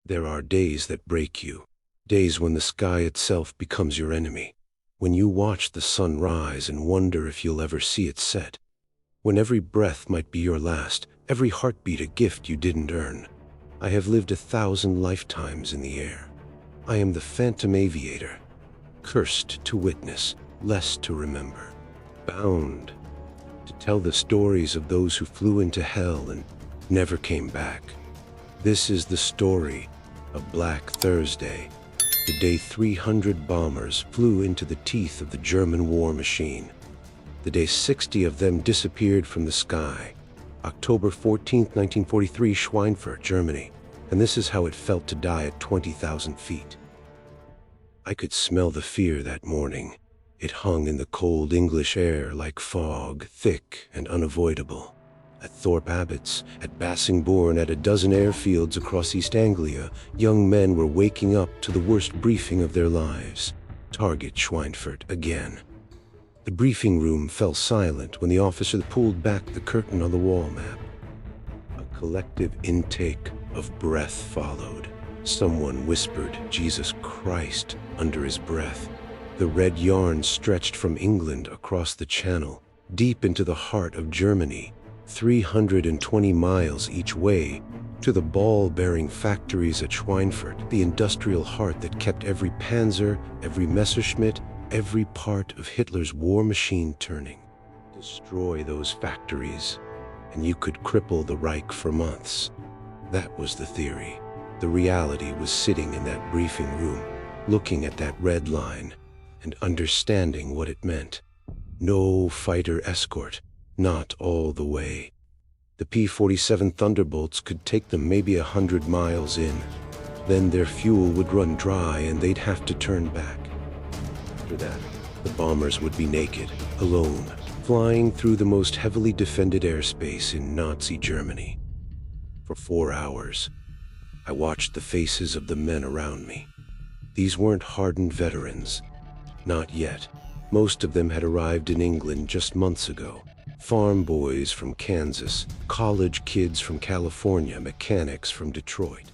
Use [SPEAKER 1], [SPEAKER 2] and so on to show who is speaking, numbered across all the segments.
[SPEAKER 1] There are days that break you, days when the sky itself becomes your enemy, when you watch the sun rise and wonder if you'll ever see it set, when every breath might be your last, every heartbeat a gift you didn't earn. I have lived 1,000 lifetimes in the air. I am the Phantom Aviator, cursed to witness, less to remember, bound to tell the stories of those who flew into hell and never came back. This is the story of Black Thursday, the day 300 bombers flew into the teeth of the German war machine, the day 60 of them disappeared from the sky, October 14, 1943, Schweinfurt, Germany, and this is how it felt to die at 20,000 feet. I could smell the fear that morning. It hung in the cold English air like fog, thick and unavoidable. At Thorpe Abbotts, at Bassingbourn, at a dozen airfields across East Anglia, young men were waking up to the worst briefing of their lives. Target Schweinfurt again. The briefing room fell silent when the officer pulled back the curtain on the wall map. A collective intake of breath followed. Someone whispered, "Jesus Christ," under his breath. The red yarn stretched from England across the Channel, deep into the heart of Germany, 320 miles each way, to the ball-bearing factories at Schweinfurt, the industrial heart that kept every Panzer, every Messerschmitt, every part of Hitler's war machine turning. Destroy those factories, and you could cripple the Reich for months. That was the theory. The reality was sitting in that briefing room, looking at that red line, and understanding what it meant. No fighter escort, not all the way. The P-47 Thunderbolts could take them maybe 100 miles in. Then their fuel would run dry and they'd have to turn back. After that, the bombers would be naked, alone, flying through the most heavily defended airspace in Nazi Germany. For 4 hours, I watched the faces of the men around me. These weren't hardened veterans. Not yet. Most of them had arrived in England just months ago. Farm boys from Kansas, college kids from California, mechanics from Detroit.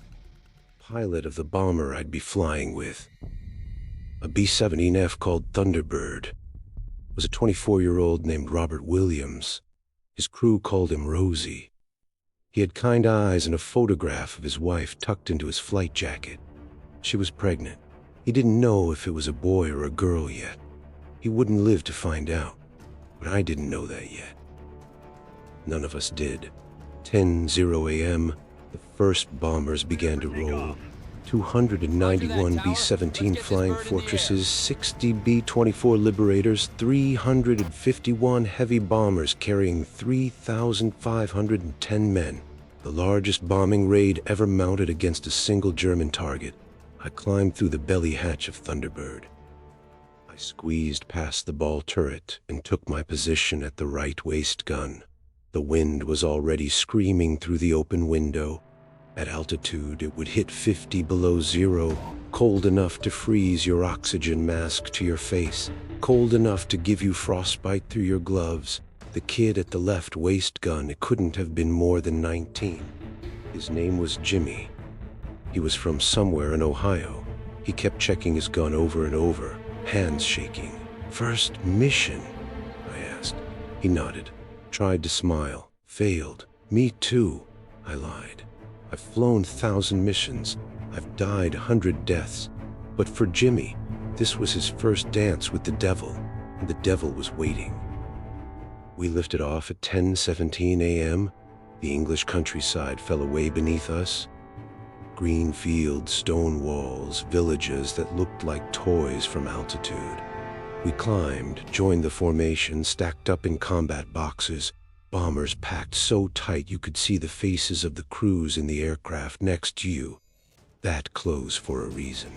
[SPEAKER 1] Pilot of the bomber I'd be flying with, a B-17F called Thunderbird, was a 24-year-old named Robert Williams. His crew called him Rosie. He had kind eyes and a photograph of his wife tucked into his flight jacket. She was pregnant. He didn't know if it was a boy or a girl yet. He wouldn't live to find out, but I didn't know that yet. None of us did. 10:00 a.m., the first bombers began to roll. 291 B-17 Flying Fortresses, 60 B-24 Liberators, 351 heavy bombers carrying 3,510 men. The largest bombing raid ever mounted against a single German target. I climbed through the belly hatch of Thunderbird. I squeezed past the ball turret and took my position at the right waist gun. The wind was already screaming through the open window. At altitude, it would hit 50 below zero, cold enough to freeze your oxygen mask to your face, cold enough to give you frostbite through your gloves. The kid at the left waist gun couldn't have been more than 19. His name was Jimmy. He was from somewhere in Ohio. He kept checking his gun over and over, hands shaking. "First mission?" I asked. He nodded, tried to smile, failed. "Me too," I lied. "I've flown 1,000 missions. I've died 100 deaths. But for Jimmy, this was his first dance with the devil, and the devil was waiting." We lifted off at 10:17 a.m. The English countryside fell away beneath us. Green fields, stone walls, villages that looked like toys from altitude. We climbed, joined the formation, stacked up in combat boxes. Bombers packed so tight you could see the faces of the crews in the aircraft next to you. That close for a reason.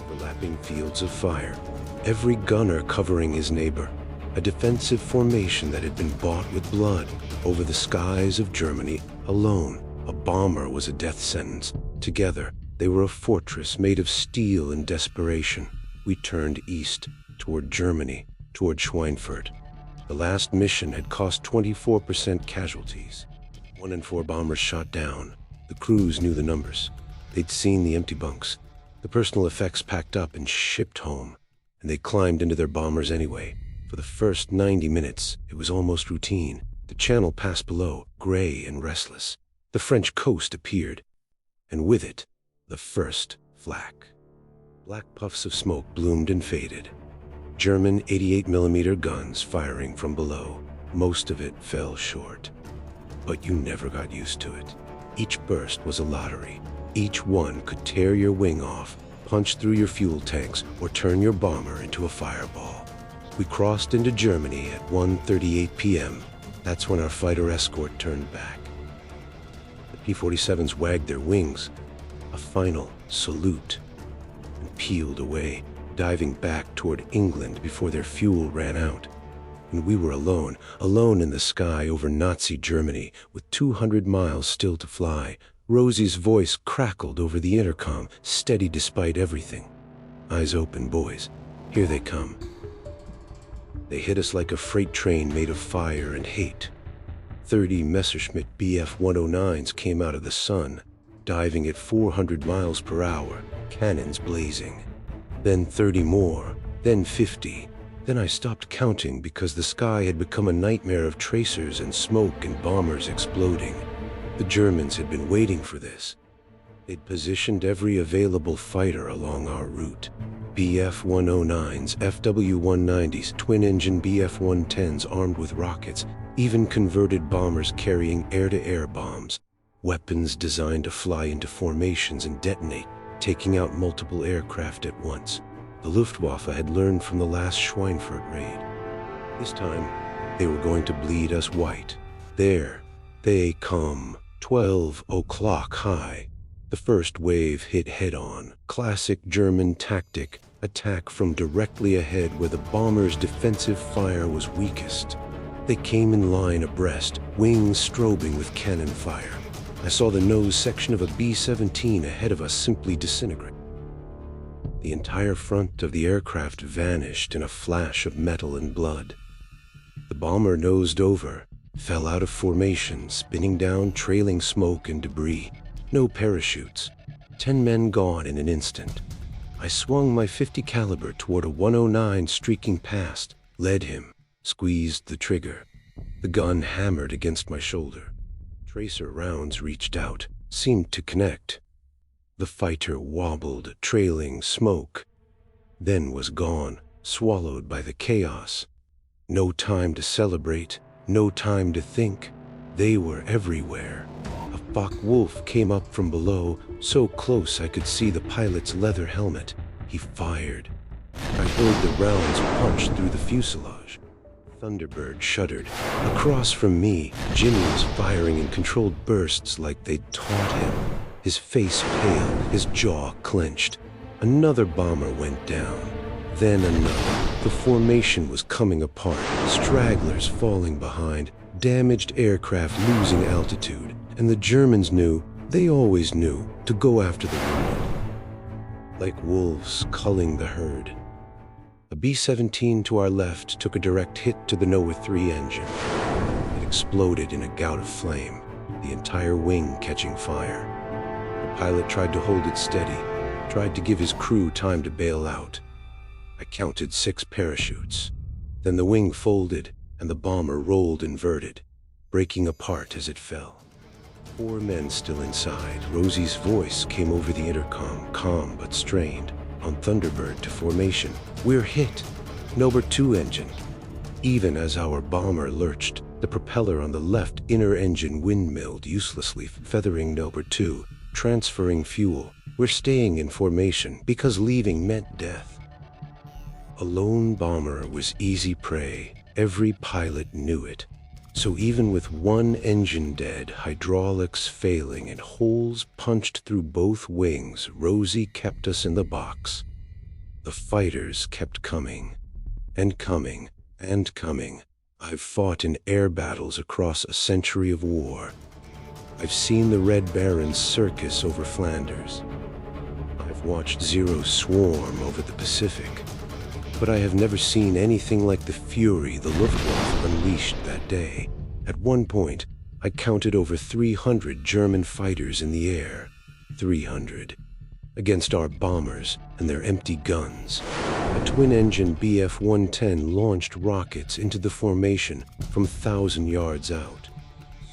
[SPEAKER 1] Overlapping fields of fire, every gunner covering his neighbor. A defensive formation that had been bought with blood. Over the skies of Germany, alone, a bomber was a death sentence. Together, they were a fortress made of steel and desperation. We turned east, toward Germany, toward Schweinfurt. The last mission had cost 24% casualties. 1 in 4 bombers shot down. The crews knew the numbers. They'd seen the empty bunks, the personal effects packed up and shipped home, and they climbed into their bombers anyway. For the first 90 minutes, it was almost routine. The channel passed below, gray and restless. The French coast appeared, and with it, the first flak. Black puffs of smoke bloomed and faded. German 88mm guns firing from below. Most of it fell short. But you never got used to it. Each burst was a lottery. Each one could tear your wing off, punch through your fuel tanks, or turn your bomber into a fireball. We crossed into Germany at 1:38 p.m. That's when our fighter escort turned back. The P-47s wagged their wings, a final salute, and peeled away, diving back toward England before their fuel ran out. And we were alone in the sky over Nazi Germany, with 200 miles still to fly. Rosie's voice crackled over the intercom, steady despite everything. Eyes open, boys. Here they come. They hit us like a freight train made of fire and hate. 30 Messerschmitt Bf-109s came out of the sun, diving at 400 miles per hour, cannons blazing. Then 30 more, then 50. Then I stopped counting because the sky had become a nightmare of tracers and smoke and bombers exploding. The Germans had been waiting for this. They'd positioned every available fighter along our route. Bf-109s, FW-190s, twin-engine Bf-110s armed with rockets, even converted bombers carrying air-to-air bombs, weapons designed to fly into formations and detonate, taking out multiple aircraft at once. The Luftwaffe had learned from the last Schweinfurt raid. This time, they were going to bleed us white. There they come, 12 o'clock high. The first wave hit head-on. Classic German tactic, attack from directly ahead where the bombers' defensive fire was weakest. They came in line abreast, wings strobing with cannon fire. I saw the nose section of a B-17 ahead of us simply disintegrate. The entire front of the aircraft vanished in a flash of metal and blood. The bomber nosed over, fell out of formation, spinning down, trailing smoke and debris. No parachutes. 10 men gone in an instant. I swung my .50 caliber toward a 109 streaking past, led him, squeezed the trigger. The gun hammered against my shoulder. Tracer rounds reached out, seemed to connect. The fighter wobbled, trailing smoke, then was gone, swallowed by the chaos. No time to celebrate, no time to think. They were everywhere. A Focke-Wulf came up from below, so close I could see the pilot's leather helmet. He fired. I heard the rounds punch through the fuselage. Thunderbird shuddered. Across from me, Jimmy was firing in controlled bursts like they'd taught him. His face pale, his jaw clenched. Another bomber went down. Then another. The formation was coming apart, stragglers falling behind, damaged aircraft losing altitude, and the Germans knew, they always knew, to go after the wounded. Like wolves culling the herd. A B-17 to our left took a direct hit to the Noah 3 engine. It exploded in a gout of flame, the entire wing catching fire. The pilot tried to hold it steady, tried to give his crew time to bail out. I counted 6 parachutes. Then the wing folded, and the bomber rolled inverted, breaking apart as it fell. 4 men still inside. Rosie's voice came over the intercom, calm but strained. On Thunderbird to formation. We're hit. Noah 2 engine. Even as our bomber lurched, the propeller on the left inner engine windmilled uselessly, feathering Noah 2, transferring fuel. We're staying in formation because leaving meant death. A lone bomber was easy prey. Every pilot knew it. So even with 1 engine dead, hydraulics failing, and holes punched through both wings, Rosie kept us in the box. The fighters kept coming, and coming, and coming. I've fought in air battles across a century of war. I've seen the Red Baron's circus over Flanders. I've watched Zero swarm over the Pacific. But I have never seen anything like the fury the Luftwaffe unleashed that day. At one point, I counted over 300 German fighters in the air. 300. Against our bombers and their empty guns, a twin-engine Bf-110 launched rockets into the formation from 1,000 yards out.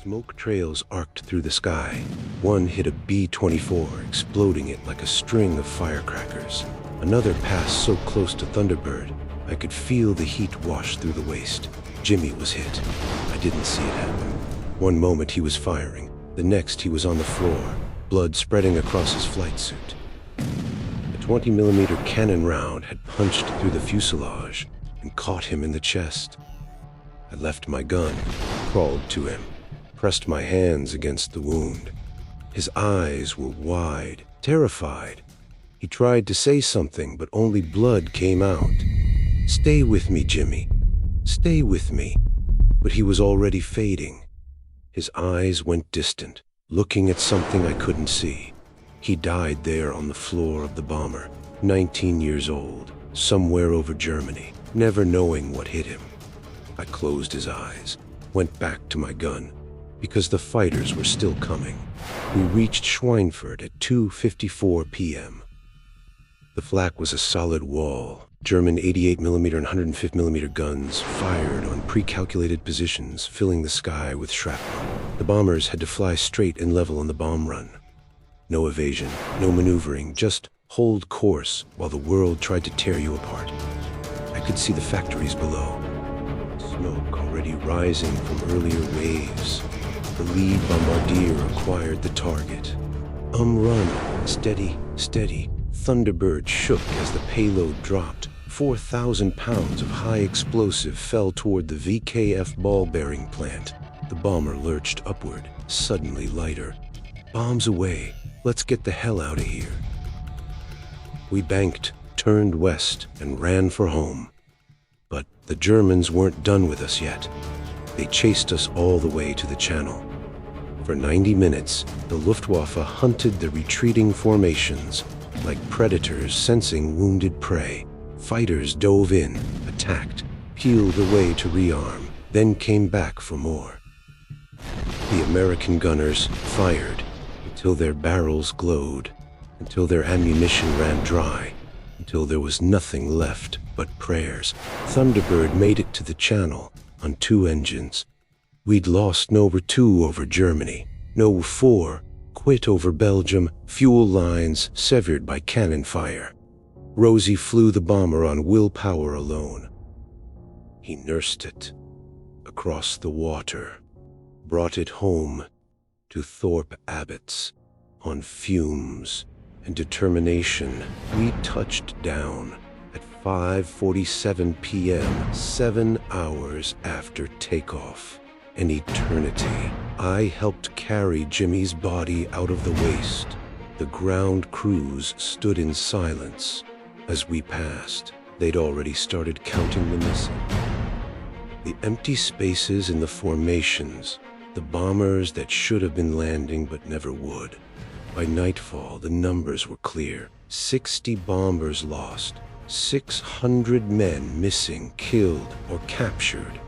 [SPEAKER 1] Smoke trails arced through the sky. One hit a B-24, exploding it like a string of firecrackers. Another passed so close to Thunderbird, I could feel the heat wash through the waist. Jimmy was hit. I didn't see it happen. One moment he was firing, the next he was on the floor, blood spreading across his flight suit. A 20mm cannon round had punched through the fuselage and caught him in the chest. I left my gun, crawled to him, pressed my hands against the wound. His eyes were wide, terrified. He tried to say something, but only blood came out. "Stay with me, Jimmy. Stay with me." But he was already fading. His eyes went distant, looking at something I couldn't see. He died there on the floor of the bomber, 19 years old, somewhere over Germany, never knowing what hit him. I closed his eyes, went back to my gun, because the fighters were still coming. We reached Schweinfurt at 2:54 p.m. The flak was a solid wall. German 88mm and 105mm guns fired on pre-calculated positions, filling the sky with shrapnel. The bombers had to fly straight and level on the bomb run. No evasion, no maneuvering, just hold course while the world tried to tear you apart. I could see the factories below. Smoke already rising from earlier waves. The lead bombardier acquired the target. Run, steady, steady. Thunderbird shook as the payload dropped. 4,000 pounds of high explosive fell toward the VKF ball-bearing plant. The bomber lurched upward, suddenly lighter. Bombs away. Let's get the hell out of here. We banked, turned west, and ran for home. But the Germans weren't done with us yet. They chased us all the way to the channel. For 90 minutes, the Luftwaffe hunted the retreating formations, like predators sensing wounded prey. Fighters dove in, attacked, peeled away to rearm, then came back for more. The American gunners fired until their barrels glowed, until their ammunition ran dry, until there was nothing left but prayers. Thunderbird made it to the channel on 2 engines. We'd lost number 2 over Germany, no 4 quit over Belgium, fuel lines severed by cannon fire. Rosie flew the bomber on willpower alone. He nursed it across the water, brought it home to Thorpe Abbots on fumes and determination. We touched down at 5:47 p.m., 7 hours after takeoff. An eternity. I helped carry Jimmy's body out of the waste. The ground crews stood in silence as we passed. They'd already started counting the missing. The empty spaces in the formations, the bombers that should have been landing but never would. By nightfall, the numbers were clear. 60 bombers lost, 600 men missing, killed, or captured.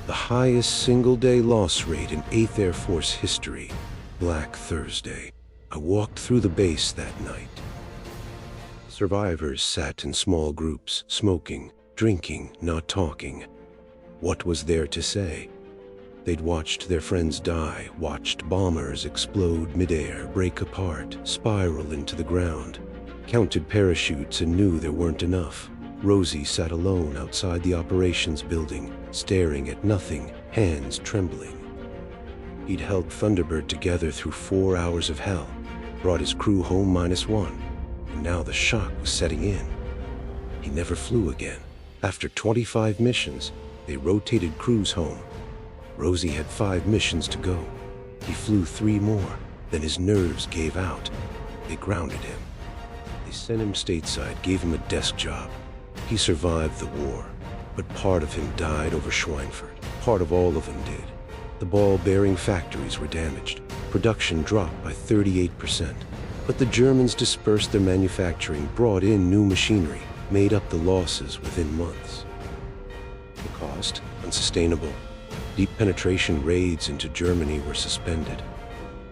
[SPEAKER 1] The highest single-day loss rate in 8th Air Force history. Black Thursday. I walked through the base that night. Survivors sat in small groups, smoking, drinking, not talking. What was there to say? They'd watched their friends die, watched bombers explode midair, break apart, spiral into the ground, counted parachutes and knew there weren't enough. Rosie sat alone outside the operations building, staring at nothing, hands trembling. He'd held Thunderbird together through 4 hours of hell, brought his crew home -1, and now the shock was setting in. He never flew again. After 25 missions, they rotated crews home. Rosie had 5 missions to go. He flew 3 more, then his nerves gave out. They grounded him. They sent him stateside, gave him a desk job. He survived the war, but part of him died over Schweinfurt. Part of all of them did. The ball-bearing factories were damaged. Production dropped by 38%. But the Germans dispersed their manufacturing, brought in new machinery, made up the losses within months. The cost? Unsustainable. Deep penetration raids into Germany were suspended.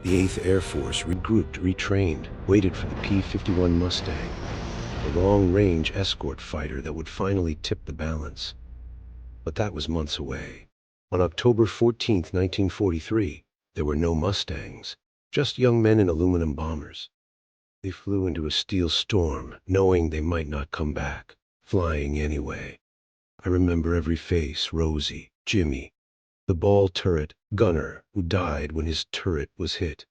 [SPEAKER 1] The 8th Air Force regrouped, retrained, waited for the P-51 Mustang, the long-range escort fighter that would finally tip the balance. But that was months away. On October 14, 1943, there were no Mustangs, just young men in aluminum bombers. They flew into a steel storm, knowing they might not come back, flying anyway. I remember every face: Rosie, Jimmy, the ball turret gunner who died when his turret was hit,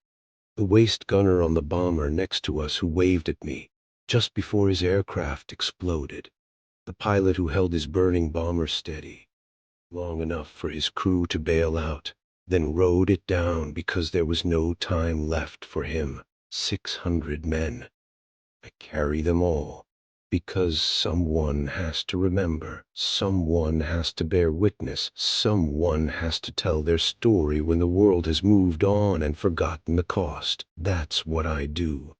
[SPEAKER 1] the waist gunner on the bomber next to us who waved at me just before his aircraft exploded, the pilot who held his burning bomber steady long enough for his crew to bail out, then rode it down because there was no time left for him. 600 men. I carry them all, because someone has to remember, someone has to bear witness, someone has to tell their story when the world has moved on and forgotten the cost. That's what I do.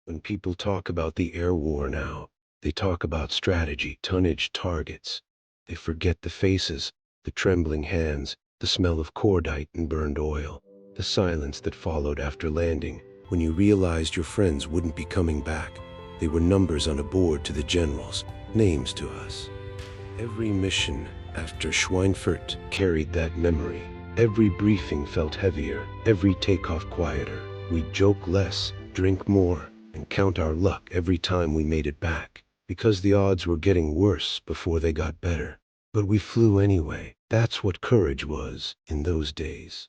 [SPEAKER 1] When people talk about the air war now, they talk about strategy, tonnage, targets. They forget the faces, the trembling hands, the smell of cordite and burned oil, the silence that followed after landing, when you realized your friends wouldn't be coming back. They were numbers on a board to the generals, names to us. Every mission after Schweinfurt carried that memory. Every briefing felt heavier, every takeoff quieter. We'd joke less, drink more, and count our luck every time we made it back, because the odds were getting worse before they got better. But we flew anyway. That's what courage was in those days.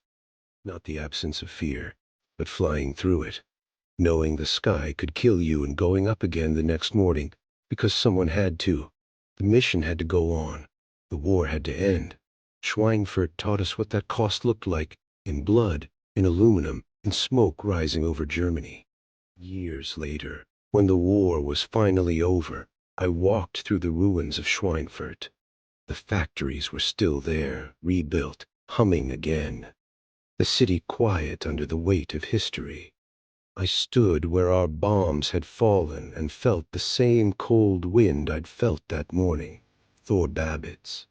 [SPEAKER 1] Not the absence of fear, but flying through it, knowing the sky could kill you and going up again the next morning, because someone had to. The mission had to go on. The war had to end. Schweinfurt taught us what that cost looked like, in blood, in aluminum, in smoke rising over Germany. Years later, when the war was finally over, I walked through the ruins of Schweinfurt. The factories were still there, rebuilt, humming again. The city quiet under the weight of history. I stood where our bombs had fallen and felt the same cold wind I'd felt that morning, Thor Babbitt's.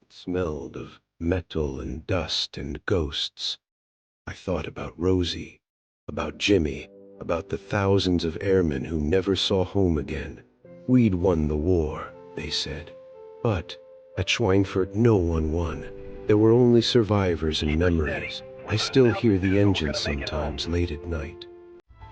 [SPEAKER 1] It smelled of metal and dust and ghosts. I thought about Rosie, about Jimmy, about the thousands of airmen who never saw home again. We'd won the war, they said. But at Schweinfurt no one won. There were only survivors and memories. I still hear the engine sometimes late at night.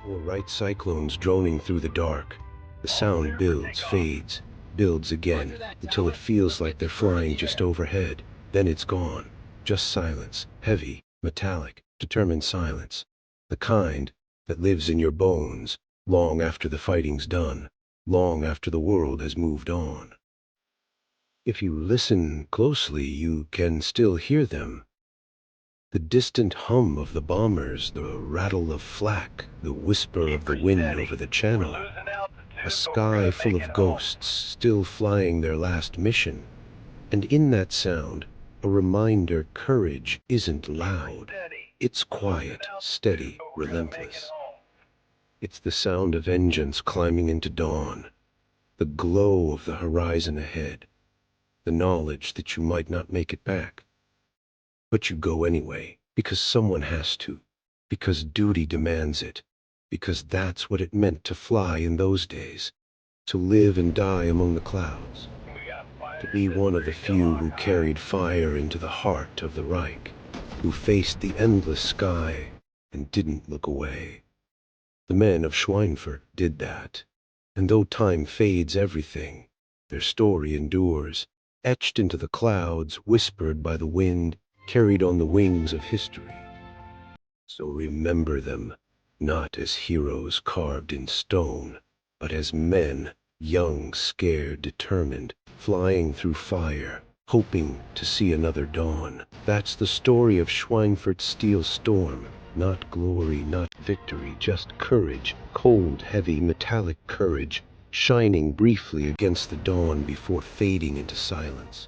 [SPEAKER 1] Or right cyclones droning through the dark. The sound builds, fades, builds again, until it feels like they're flying just overhead. Then it's gone. Just silence, heavy, metallic, determined silence. The kind that lives in your bones, long after the fighting's done, long after the world has moved on. If you listen closely, you can still hear them. The distant hum of the bombers, the rattle of flak, the whisper of the wind over the channel. A sky full of ghosts still flying their last mission. And in that sound, a reminder courage isn't loud. It's quiet, steady, relentless. It's the sound of engines climbing into dawn, the glow of the horizon ahead, the knowledge that you might not make it back. But you go anyway, because someone has to, because duty demands it, because that's what it meant to fly in those days, to live and die among the clouds, to be one of the few who carried fire into the heart of the Reich, who faced the endless sky and didn't look away. The men of Schweinfurt did that, and though time fades everything, their story endures, etched into the clouds, whispered by the wind, carried on the wings of history. So remember them, not as heroes carved in stone, but as men, young, scared, determined, flying through fire, hoping to see another dawn. That's the story of Schweinfurt's steel storm. Not glory, not victory, just courage, cold, heavy, metallic courage, shining briefly against the dawn before fading into silence.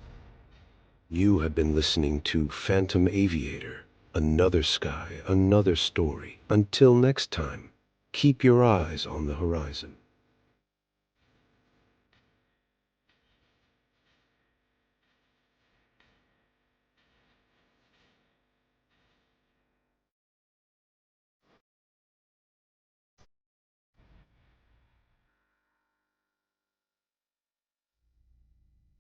[SPEAKER 1] You have been listening to Phantom Aviator, another sky, another story. Until next time, keep your eyes on the horizon.